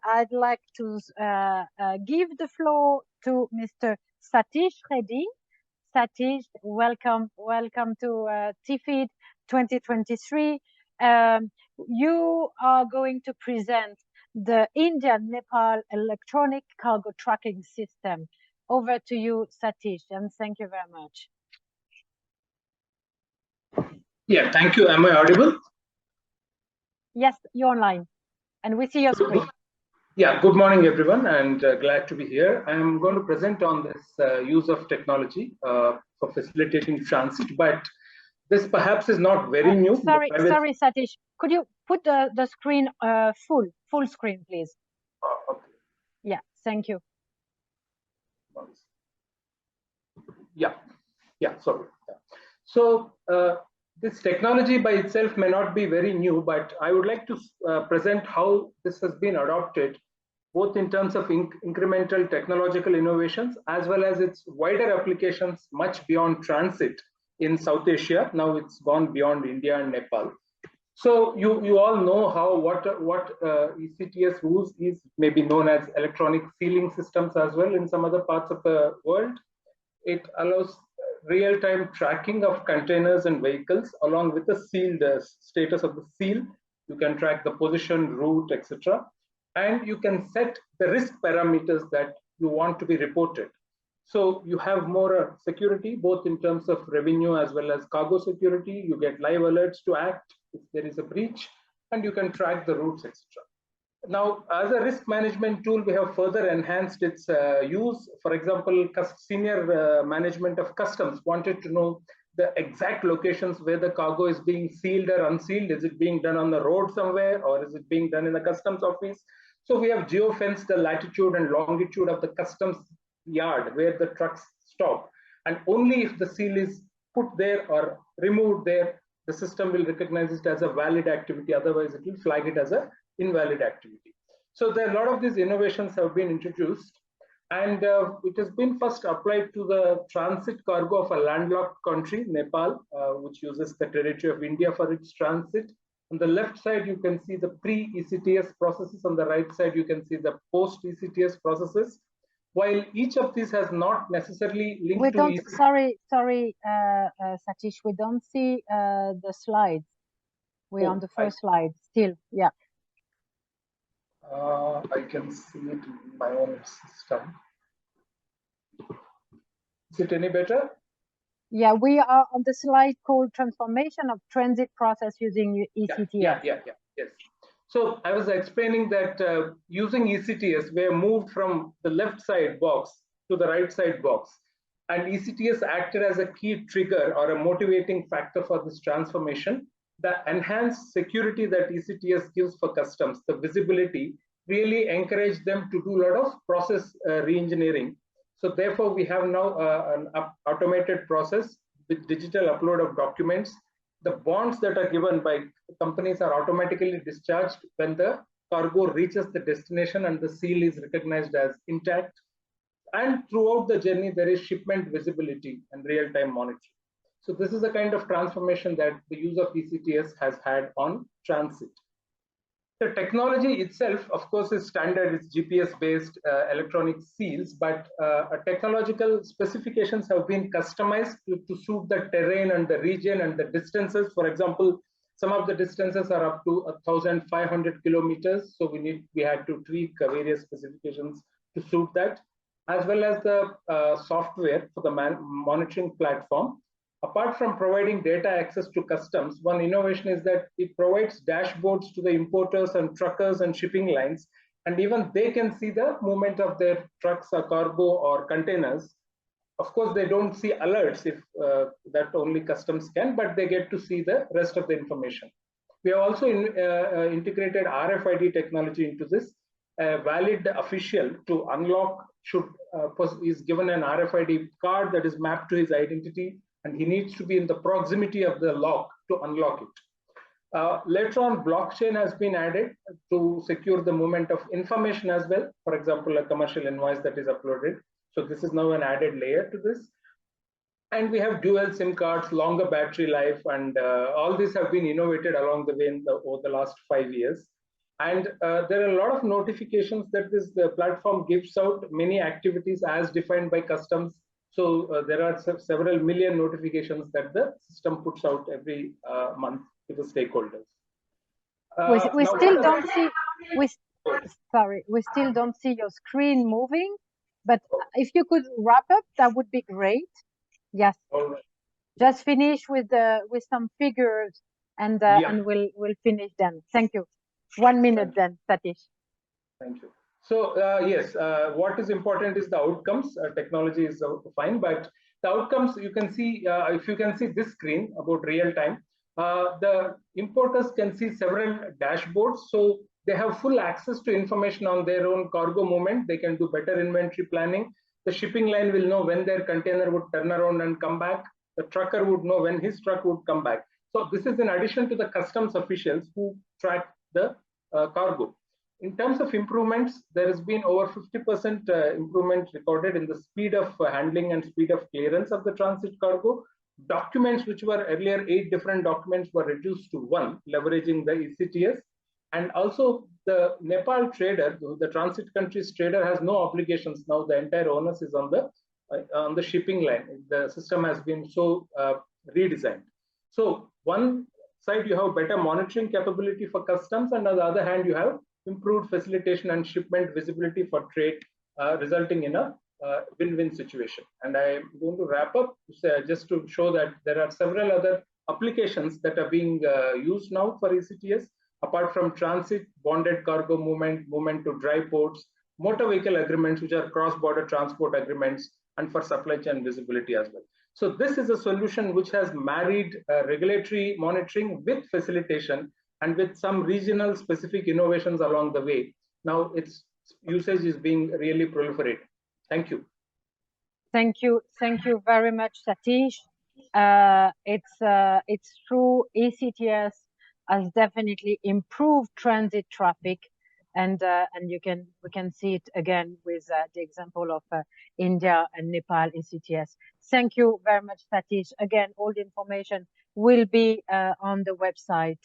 I'd like to give the floor to Mr. Satish Reddy. Satish, welcome to TFID 2023. You are going to present the India-Nepal electronic cargo tracking system. Over to you, Satish, and thank you very much. Yeah, thank you. Am I audible? Yes, you're online, and we see your screen. Yeah, good morning, everyone, and glad to be here. I'm going to present on this use of technology for facilitating transit, but this perhaps is not very new. Sorry, Satish. Could you put the screen full screen, please? Okay. Yeah, thank you. Yeah, sorry. Yeah. So this technology by itself may not be very new, but I would like to present how this has been adopted, both in terms of incremental technological innovations, as well as its wider applications much beyond transit in South Asia. Now it's gone beyond India and Nepal. So you all know how what ECTS rules is maybe known as electronic sealing systems as well in some other parts of the world. It allows real-time tracking of containers and vehicles along with the sealed status of the seal. You can track the position, route, etc. And you can set the risk parameters that you want to be reported. So you have more security, both in terms of revenue as well as cargo security. You get live alerts to act if there is a breach, and you can track the routes, etc. Now, as a risk management tool, we have further enhanced its use. For example, senior management of customs wanted to know the exact locations where the cargo is being sealed or unsealed. Is it being done on the road somewhere, or is it being done in the customs office? So we have geofenced the latitude and longitude of the customs yard where the trucks stop. And only if the seal is put there or removed there, the system will recognize it as a valid activity. Otherwise, it will flag it as a invalid activity. So there are a lot of these innovations have been introduced, and it has been first applied to the transit cargo of a landlocked country, Nepal, which uses the territory of India for its transit. On the left side, you can see the pre-ECTS processes. On the right side, you can see the post-ECTS processes. While each of these has not necessarily linked to ECTS. Sorry, Satish, we don't see the slides. We're on the first slide still, yeah. I can see it in my own system. Is it any better? Yeah, we are on the slide called transformation of transit process using ECTS. Yes. So I was explaining that using ECTS, we have moved from the left side box to the right side box. And ECTS acted as a key trigger or a motivating factor for this transformation. The enhanced security that ECTS gives for customs, the visibility, really encouraged them to do a lot of process re-engineering. So therefore, we have now an automated process with digital upload of documents. The bonds that are given by companies are automatically discharged when the cargo reaches the destination and the seal is recognized as intact. And throughout the journey, there is shipment visibility and real-time monitoring. So this is the kind of transformation that the use of ECTS has had on transit. The technology itself, of course, is standard. It's GPS-based electronic seals, but technological specifications have been customized to suit the terrain and the region and the distances. For example, some of the distances are up to 1,500 kilometers. So we had to tweak various specifications to suit that, as well as the software for the monitoring platform. Apart from providing data access to customs, one innovation is that it provides dashboards to the importers and truckers and shipping lines, and even they can see the movement of their trucks or cargo or containers. Of course, they don't see alerts if that only customs can, but they get to see the rest of the information. We have also integrated RFID technology into this. A valid official to unlock is given an RFID card that is mapped to his identity, and he needs to be in the proximity of the lock to unlock it. Later on, blockchain has been added to secure the movement of information as well. For example, a commercial invoice that is uploaded. So this is now an added layer to this. And we have dual SIM cards, longer battery life, and all these have been innovated along the way over the last 5 years. And there are a lot of notifications that this platform gives out, many activities as defined by customs. So there are several million notifications that the system puts out every month to the stakeholders. We still don't see. We still don't see your screen moving. But if you could wrap up, that would be great. Yes. All right. Just finish with some figures, and and we'll finish then. Thank you. 1 minute then, Satish. Thank you. So yes, what is important is the outcomes. Technology is fine, but the outcomes you can see, if you can see this screen about real time, the importers can see several dashboards. So they have full access to information on their own cargo movement. They can do better inventory planning. The shipping line will know when their container would turn around and come back. The trucker would know when his truck would come back. So this is in addition to the customs officials who track the cargo. In terms of improvements, there has been over 50% improvement recorded in the speed of handling and speed of clearance of the transit cargo. Documents which were earlier 8 different documents were reduced to 1, leveraging the ECTS. And also the Nepal trader, the transit country's trader, has no obligations now. The entire onus is on the shipping line. The system has been so redesigned. So one side you have better monitoring capability for customs, and on the other hand you have improved facilitation and shipment visibility for trade, resulting in a win-win situation. And I'm going to wrap up just to show that there are several other applications that are being used now for ECTS, apart from transit, bonded cargo movement to dry ports, motor vehicle agreements, which are cross-border transport agreements, and for supply chain visibility as well. So this is a solution which has married regulatory monitoring with facilitation and with some regional specific innovations along the way. Now its usage is being really proliferated. Thank you. Thank you very much, Satish. It's true, ECTS has definitely improved transit traffic, and we can see it again with the example of India and Nepal ECTS. Thank you very much, Satish. Again, all the information will be on the website.